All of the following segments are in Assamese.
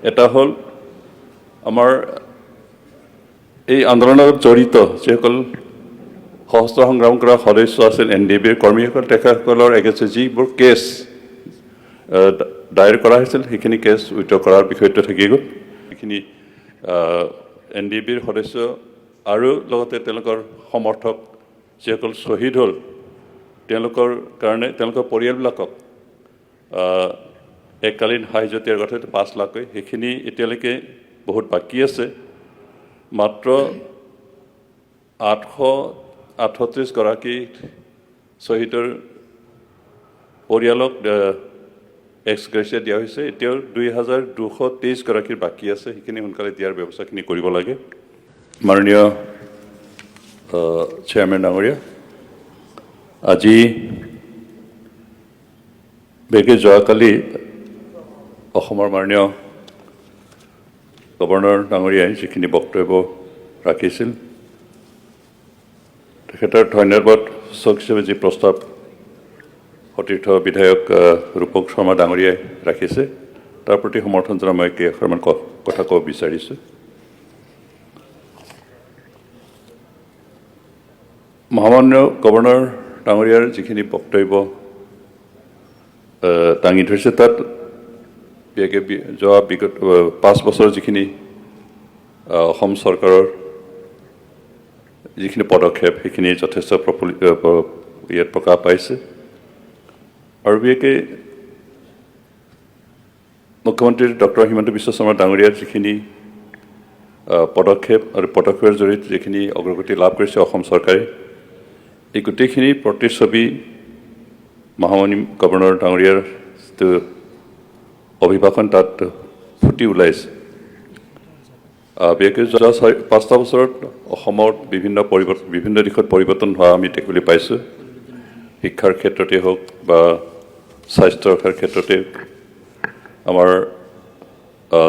এটা হ'ল আমাৰ এই আন্দোলনত জড়িত যিসকল সশস্ত্ৰ সংগ্ৰাম কৰা সদস্য আছিল NDBৰ কৰ্মীসকল তেখেতসকলৰ এগেইনষ্টত যিবোৰ কেছ দায়েৰ কৰা হৈছিল সেইখিনি কেছ উইথড্ৰ কৰাৰ বিষয়টো থাকি গ'ল সেইখিনি NDBৰ সদস্য আৰু লগতে তেওঁলোকৰ সমৰ্থক যিসকল শ্বহীদ হ'ল তেওঁলোকৰ কাৰণে তেওঁলোকৰ পৰিয়ালবিলাকক এককালীন সাহায্য দিয়াৰ কথা 5 লাখকৈ সেইখিনি এতিয়ালৈকে বহুত বাকী আছে মাত্ৰ 838 গৰাকী শ্বহীদৰ পৰিয়ালক এক্স গ্ৰেচিয়া দিয়া হৈছে এতিয়াও 2223 গৰাকীৰ বাকী আছে সেইখিনি সোনকালে দিয়াৰ ব্যৱস্থাখিনি কৰিব লাগে মাননীয় চেয়াৰমেন ডাঙৰীয়া আজি বেগে যোৱাকালি অসমৰ মাননীয় গভৰ্ণৰ ডাঙৰীয়াই যিখিনি বক্তব্য ৰাখিছিল তেখেতৰ ধন্যবাদ সূচক হিচাপে যি প্ৰস্তাৱ সতীৰ্থ বিধায়ক ৰূপক শৰ্মা ডাঙৰীয়াই ৰাখিছে তাৰ প্ৰতি সমৰ্থন জনাই মই কেইষাৰমান কথা ক'ব বিচাৰিছোঁ মহামান্য গভৰ্ণৰ ডাঙৰীয়াৰ যিখিনি বক্তব্য দাঙি ধৰিছে তাত যোৱা বিগত 5 বছৰ যিখিনি অসম চৰকাৰৰ যিখিনি পদক্ষেপ সেইখিনি যথেষ্ট ইয়াত প্ৰকাশ পাইছে আৰু বিশেষকৈ মুখ্যমন্ত্ৰী ডক্টৰ হিমন্ত বিশ্ব শৰ্মা ডাঙৰীয়াৰ যিখিনি পদক্ষেপ আৰু পদক্ষেপৰ জৰিয়তে যিখিনি অগ্ৰগতি লাভ কৰিছে অসম চৰকাৰে এই গোটেইখিনি প্ৰতিচ্ছবি মহামহিম গভৰ্ণৰ ডাঙৰীয়াৰ যিটো অভিভাষণ তাত ফুটি ওলাইছে বিশেষকৈ যোৱা 5টা বছৰত অসমত বিভিন্ন দিশত পৰিৱৰ্তন হোৱা আমি দেখিবলৈ পাইছোঁ শিক্ষাৰ ক্ষেত্ৰতে হওক বা স্বাস্থ্য ৰক্ষাৰ ক্ষেত্ৰতে আমাৰ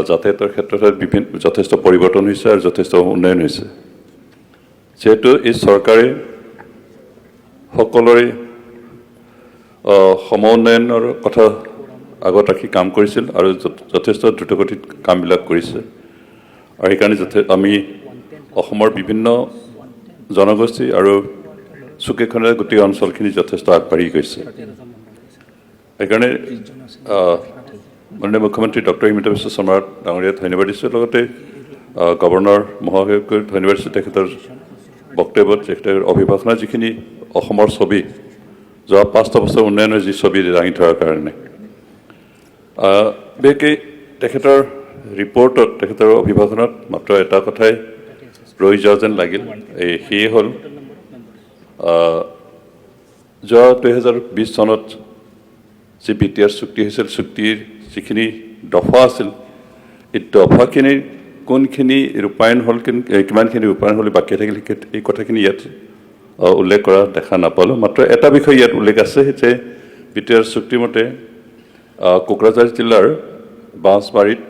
যাতায়াতৰ ক্ষেত্ৰত যথেষ্ট পৰিৱৰ্তন হৈছে আৰু যথেষ্ট উন্নয়ন হৈছে যিহেতু এই চৰকাৰে সকলোৰে সম উন্নয়নৰ কথা আগত ৰাখি কাম কৰিছিল আৰু যথেষ্ট দ্ৰুতগতিত কামবিলাক কৰিছে আৰু সেইকাৰণে আমি অসমৰ বিভিন্ন জনগোষ্ঠী আৰু চুকেখনে গোটেই অঞ্চলখিনি যথেষ্ট আগবাঢ়ি গৈছে সেইকাৰণে মাননীয় মুখ্যমন্ত্ৰী ডক্টৰ হিমন্ত বিশ্ব শৰ্মা ডাঙৰীয়াক ধন্যবাদ দিছোঁ লগতে গভৰ্ণৰ মহোদয়ক ধন্যবাদ দিছোঁ তেখেতৰ বক্তব্যত তেখেতৰ অভিভাষণৰ যিখিনি অসমৰ ছবি যোৱা 5টা বছৰ উন্নয়নৰ যি ছবি দাঙি ধৰাৰ কাৰণে বিশেষকৈ তেখেতৰ ৰিপৰ্টত তেখেতৰ অভিভাষণত মাত্ৰ এটা কথাই ৰৈ যোৱা যেন লাগিল সেয়ে হ'ল যোৱা 2020 চনত যি BTR চুক্তি হৈছিল চুক্তিৰ যিখিনি দফা আছিল এই দফাখিনিৰ কোনখিনি ৰূপায়ণ হ'ল কিমানখিনি ৰূপায়ণ হ'লে বাকী থাকিল এই কথাখিনি ইয়াত উল্লেখ কৰা দেখা নাপালোঁ মাত্ৰ এটা বিষয় ইয়াত উল্লেখ আছে যে BTR চুক্তিৰ মতে কোকৰাঝাৰ জিলাৰ বাঁশবাৰীত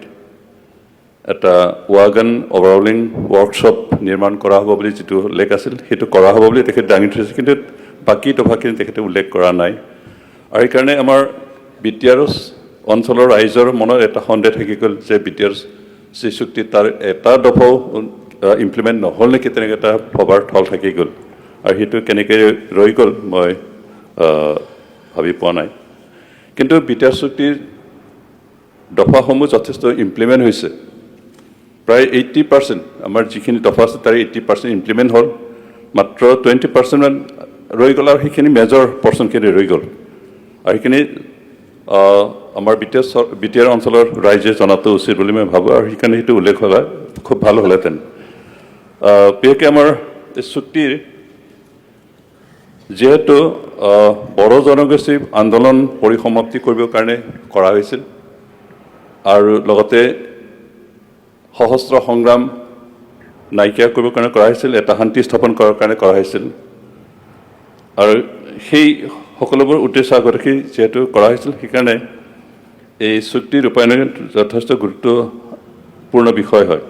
এটা ৱাগন অভাৰহলিং ৱৰ্কশ্বপ নিৰ্মাণ কৰা হ'ব বুলি যিটো উল্লেখ আছিল সেইটো কৰা হ'ব বুলি তেখেতে দাঙি ধৰিছে কিন্তু বাকী দফাখিনি তেখেতে উল্লেখ কৰা নাই আৰু সেইকাৰণে আমাৰ BTR অঞ্চলৰ ৰাইজৰ মনত এটা সন্দেহ থাকি গ'ল যে BTR যি চুক্তি তাৰ এটা দফাও ইমপ্লিমেণ্ট নহ'ল নেকি তেনেকৈ এটা ভবাৰ থল থাকি গ'ল আৰু সেইটো কেনেকৈ ৰৈ গ'ল মই ভাবি পোৱা নাই কিন্তু BTR চুক্তিৰ দফাসমূহ যথেষ্ট ইমপ্লিমেণ্ট হৈছে প্ৰায় 80% আমাৰ যিখিনি দফা আছে তাৰে 80% ইমপ্লিমেণ্ট হ'ল মাত্ৰ 20% ৰৈ গ'ল আৰু সেইখিনি মেজৰ পৰ্চনখিনি ৰৈ গ'ল আৰু সেইখিনি আমাৰ BTR অঞ্চলৰ ৰাইজে জনাটো উচিত বুলি মই ভাবোঁ আৰু সেইকাৰণে সেইটো উল্লেখ হ'লে খুব ভাল হ'লহেঁতেন বিশেষকৈ আমাৰ এই চুক্তিৰ যিহেতু বড়ো জনগোষ্ঠীৰ আন্দোলন পৰিসমাপ্তি কৰিবৰ কাৰণে কৰা হৈছিল আৰু লগতে সশস্ত্ৰ সংগ্ৰাম নাইকিয়া কৰিবৰ কাৰণে কৰা হৈছিল এটা শান্তি স্থাপন কৰাৰ কাৰণে কৰা হৈছিল আৰু সেই সকলোবোৰ উদ্দেশ্য আগত ৰাখি যিহেতু কৰা হৈছিল সেইকাৰণে এই চুক্তি ৰূপায়ণৰ যথেষ্ট গুৰুত্বপূৰ্ণ বিষয় হয়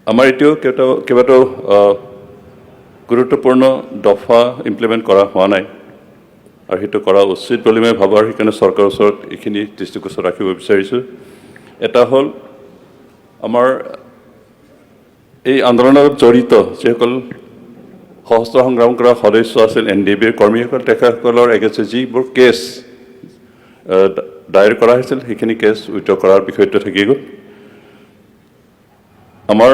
আমাৰ এতিয়াও কেইবাটাও গুৰুত্বপূৰ্ণ দফা ইমপ্লিমেণ্ট কৰা হোৱা নাই আৰু সেইটো কৰা উচিত বুলি মই ভাবোঁ আৰু সেইকাৰণে চৰকাৰৰ ওচৰত এইখিনি দৃষ্টিগোচৰ ৰাখিব বিচাৰিছোঁ এটা হ'ল আমাৰ এই আন্দোলনত জড়িত যিসকল সশস্ত্ৰ সংগ্ৰাম কৰা সদস্য আছিল NDBৰ কৰ্মীসকল তেখেতসকলৰ এগেইনষ্টে যিবোৰ কেছ দায়েৰ কৰা হৈছিল সেইখিনি কেছ উইথড্ৰ কৰাৰ বিষয়টো থাকি গ'ল আমাৰ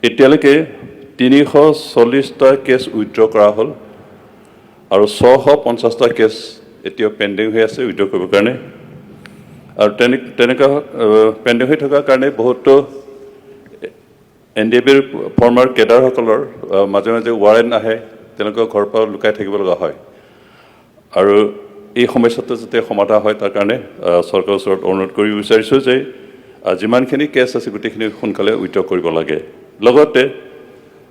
এতিয়ালৈকে 340টা কেছ উইথড্ৰ কৰা হ'ল আৰু 650টা কেছ এতিয়াও পেণ্ডিং হৈ আছে উইথড্ৰ কৰিবৰ কাৰণে আৰু তেনেকুৱা পেণ্ডিং হৈ থকাৰ কাৰণে বহুতো NDBৰ ফৰ্মাৰ কেডাৰসকলৰ মাজে মাজে ৱাৰেণ্ট আহে তেওঁলোকৰ ঘৰৰ পৰা লুকাই থাকিব লগা হয় আৰু এই সমস্যাটো যাতে সমাধান হয় তাৰ কাৰণে চৰকাৰৰ ওচৰত অনুৰোধ কৰিব বিচাৰিছোঁ যে যিমানখিনি কেছ আছে গোটেইখিনি সোনকালে উইথড্ৰ কৰিব লাগে লগতে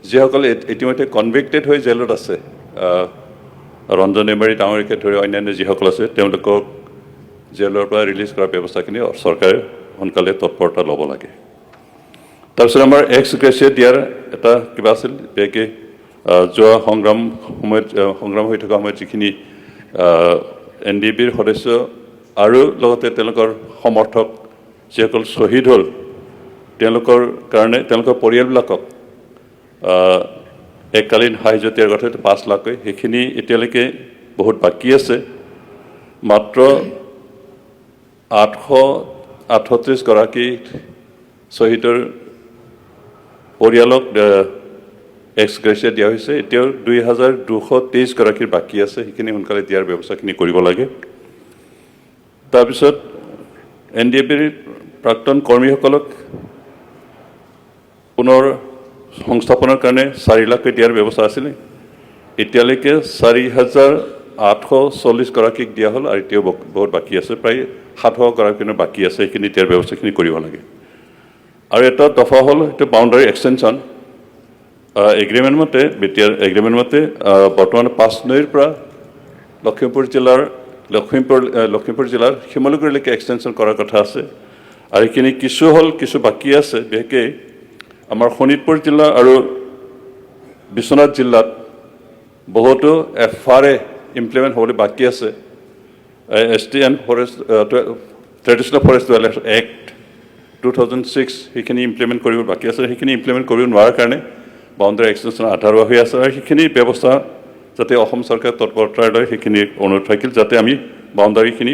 যিসকলে ইতিমধ্যে কনভিক্টেড হৈ জেলত আছে ৰঞ্জন এমাৰী ডাঙৰীয়াকে ধৰি অন্যান্য যিসকল আছে তেওঁলোকক জেলৰ পৰা ৰিলিজ কৰাৰ ব্যৱস্থাখিনি চৰকাৰে সোনকালে তৎপৰতা ল'ব লাগে তাৰপিছত আমাৰ এক্স গ্ৰেচিয়েট দিয়াৰ এটা কিবা আছিল বেকে যোৱা সংগ্ৰাম হৈ থকা সময়ত যিখিনি NDBৰ সদস্য আৰু লগতে তেওঁলোকৰ সমৰ্থক যিসকল শ্বহীদ হ'ল তেওঁলোকৰ কাৰণে তেওঁলোকৰ পৰিয়ালবিলাকক এককালীন সাহায্য দিয়াৰ কথা 5 লাখকৈ সেইখিনি এতিয়ালৈকে বহুত বাকী আছে মাত্ৰ 838 গৰাকী শ্বহীদৰ পৰিয়ালক এক্স গ্ৰেচিয়া দিয়া হৈছে এতিয়াও 2223 গৰাকীৰ বাকী আছে সেইখিনি সোনকালে দিয়াৰ ব্যৱস্থাখিনি কৰিব লাগে তাৰপিছত NDBৰ প্ৰাক্তন কৰ্মীসকলক পুনৰ সংস্থাপনৰ কাৰণে 4 লাখকৈ দিয়াৰ ব্যৱস্থা আছিলে এতিয়ালৈকে 4840 গৰাকীক দিয়া হ'ল আৰু এতিয়াও বহুত বাকী আছে প্ৰায় 700 গৰাকীৰ বাকী আছে সেইখিনি দিয়াৰ ব্যৱস্থাখিনি কৰিব লাগে আৰু এটা দফা হ'ল এইটো বাউণ্ডাৰী এক্সটেনশ্যন এগ্ৰিমেণ্ট মতে বিটিআৰ এগ্ৰিমেণ্ট মতে বৰ্তমান 5 নৈৰ পৰা লখিমপুৰ জিলাৰ শিমলুগুৰিলৈকে এক্সটেনশ্যন কৰাৰ কথা আছে আৰু এইখিনি কিছু বাকী আছে বিশেষকৈ আমাৰ শোণিতপুৰ জিলা আৰু বিশ্বনাথ জিলাত বহুতো FRA ইমপ্লিমেণ্ট হ'বলৈ বাকী আছে STN forest traditional forest welfare act 2006 সেইখিনি ইমপ্লিমেণ্ট কৰিব বাকী আছে সেইখিনি ইমপ্লিমেণ্ট কৰিব নোৱাৰাৰ কাৰণে বাউণ্ডাৰী এক্সটেনশ্যন আধাৰুৱা হৈ আছে আৰু সেইখিনি ব্যৱস্থা যাতে অসম চৰকাৰে তৎপৰতাৰে লয় সেইখিনি অনুৰোধ থাকিল যাতে আমি বাউণ্ডাৰীখিনি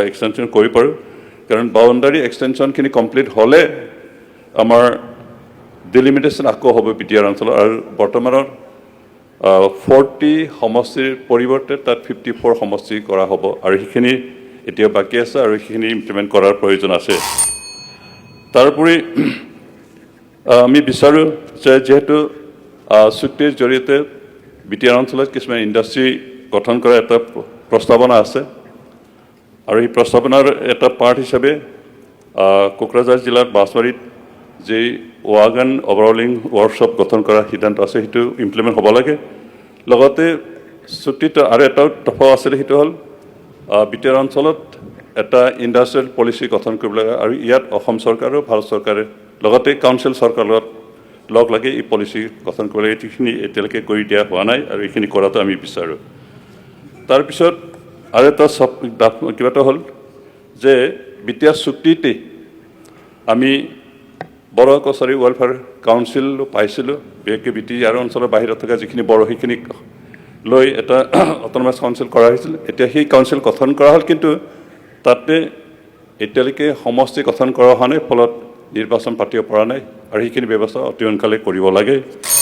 এক্সটেনশ্যন কৰিব পাৰোঁ কাৰণ বাউণ্ডাৰী এক্সটেনশ্যনখিনি কমপ্লিট হ'লে আমাৰ ডিলিমিটেশ্যন আকৌ হ'ব বিটিআৰ অঞ্চলৰ আৰু বৰ্তমানৰ 40 সমষ্টিৰ পৰিৱৰ্তে তাত 54 সমষ্টি কৰা হ'ব আৰু সেইখিনি এতিয়া বাকী আছে আৰু সেইখিনি ইমপ্লিমেণ্ট কৰাৰ প্ৰয়োজন আছে তাৰোপৰি আমি বিচাৰোঁ যে যিহেতু চুক্তিৰ জৰিয়তে বিটিআৰ অঞ্চলত কিছুমান ইণ্ডাষ্ট্ৰী গঠন কৰা এটা প্ৰস্তাৱনা আছে আৰু এই প্ৰস্তাৱনাৰ এটা পাৰ্ট হিচাপে কোকৰাঝাৰ জিলাৰ বাছবাৰীত যে ৱাগন অভাৰঅলিং ৱৰ্কশ্বপ গঠন কৰাৰ সিদ্ধান্ত আছে সেইটো ইমপ্লিমেণ্ট হ'ব লাগে লগতে চুক্তিত আৰু এটা দফা আছিলে সেইটো হ'ল বিটিআৰ অঞ্চলত এটা ইণ্ডাষ্ট্ৰিয়েল পলিচি গঠন কৰিব লাগে আৰু ইয়াত অসম চৰকাৰ আৰু ভাৰত চৰকাৰে লগতে কাউন্সিল চৰকাৰৰ লগত লগ লাগি এই পলিচি গঠন কৰিব লাগে এইখিনি এতিয়ালৈকে কৰি দিয়া হোৱা নাই আৰু এইখিনি কৰাটো আমি বিচাৰোঁ তাৰপিছত আৰু এটা কিবা এটা হ'ল যে বিটিআৰ চুক্তিতে আমি বড়ো কছাৰী ৱেলফেয়াৰ কাউন্সিল পাইছিলোঁ বিশেষকৈ বিটিআৰ অঞ্চলৰ বাহিৰত থকা যিখিনি বড়ো সেইখিনিক লৈ এটা অট'নমাছ কাউন্সিল কৰা হৈছিল এতিয়া সেই কাউন্সিল গঠন কৰা হ'ল কিন্তু তাতে এতিয়ালৈকে সমষ্টি গঠন কৰা হোৱা নাই ফলত নিৰ্বাচন পাতিব পৰা নাই আৰু সেইখিনি ব্যৱস্থা অতি সোনকালে কৰিব লাগে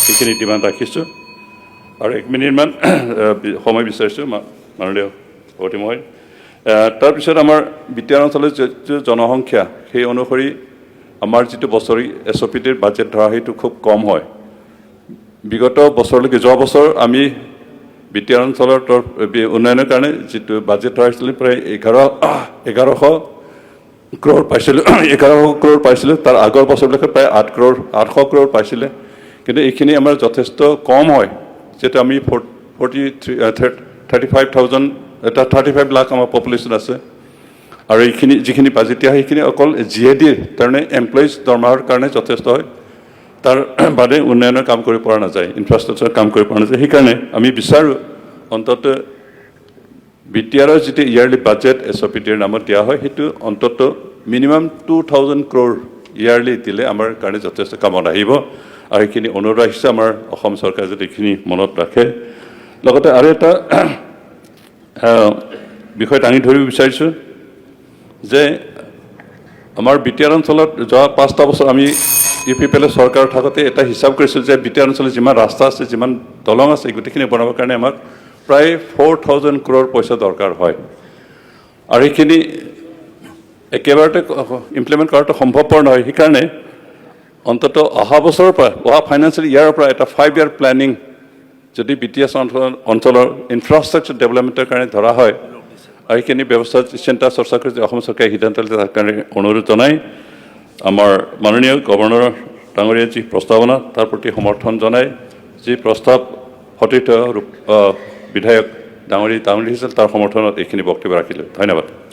সেইখিনি ডিমাণ্ড ৰাখিছোঁ আৰু 1 মিনিটমান সময় বিচাৰিছোঁ মাননীয় সভাপতি মহোদয় তাৰপিছত আমাৰ বিটিআৰ অঞ্চলৰ যিটো জনসংখ্যা সেই অনুসৰি আমাৰ যিটো বছৰি SOPটিৰ বাজেট ধৰা সেইটো খুব কম হয় বিগত বছৰলৈকে যোৱা বছৰ আমি বিটিআৰ অঞ্চলৰ উন্নয়নৰ কাৰণে যিটো বাজেট ধৰা হৈছিল প্ৰায় 1100 ক্ৰ'ৰ পাইছিলোঁ 1100 ক্ৰ'ৰ পাইছিলোঁ তাৰ আগৰ বছৰলৈকে প্ৰায় 800 ক্ৰ'ৰ পাইছিলে কিন্তু এইখিনি আমাৰ যথেষ্ট কম হয় যেটা আমি 35 লাখ আমাৰ পপুলেশ্যন আছে আৰু এইখিনি যিখিনি বাজেটীয়া সেইখিনি অকল GADৰ কাৰণে এমপ্লয়িজ দৰমহাৰ কাৰণে যথেষ্ট হয় তাৰ বাদে উন্নয়নৰ কাম কৰিব পৰা নাযায় ইনফ্ৰাষ্ট্ৰাকচাৰ কাম কৰিব পৰা নাযায় সেইকাৰণে আমি বিচাৰোঁ অন্তত BTRৰ যিটো ইয়াৰলি বাজেট SOPTৰ নামত দিয়া হয় সেইটো অন্তত মিনিমাম 2000 crore ইয়াৰলি দিলে আমাৰ কাৰণে যথেষ্ট কামত আহিব আৰু এইখিনি অনুৰোধ আহিছে আমাৰ অসম চৰকাৰে যদি এইখিনি মনত ৰাখে লগতে আৰু এটা বিষয় দাঙি ধৰিব বিচাৰিছোঁ যে আমাৰ BTR অঞ্চলত যোৱা 5টা বছৰ আমি UPPL চৰকাৰ থাকোঁতে এটা হিচাপ কৰিছিল যে BTR অঞ্চলত যিমান ৰাস্তা আছে যিমান দলং আছে গোটেইখিনি বনাবৰ কাৰণে আমাক প্ৰায় 4000 crore পইচা দৰকাৰ হয় আৰু এইখিনি একেবাৰতে ইমপ্লিমেণ্ট কৰাটো সম্ভৱপৰ নহয় সেইকাৰণে অন্তত অহা বছৰৰ পৰা অহা ফাইনেন্সিয়েল ইয়াৰৰ পৰা এটা 5-year প্লেনিং যদি BTR অঞ্চলৰ ইনফ্ৰাষ্ট্ৰাকচাৰ ডেভেলপমেণ্টৰ কাৰণে ধৰা হয় আৰু এইখিনি ব্যৱস্থা চিন্তা চৰ্চা কৰি অসম চৰকাৰে সিদ্ধান্ত ল'লে তাৰ কাৰণে অনুৰোধ জনাই আমাৰ মাননীয় গভৰ্ণৰ ডাঙৰীয়া যি প্ৰস্তাৱনা তাৰ প্ৰতি সমৰ্থন জনাই যি প্ৰস্তাৱ সতীৰ্থ বিধায়ক ডাঙৰী হিচাপে তাৰ সমৰ্থনত এইখিনি বক্তব্য ৰাখিলোঁ ধন্যবাদ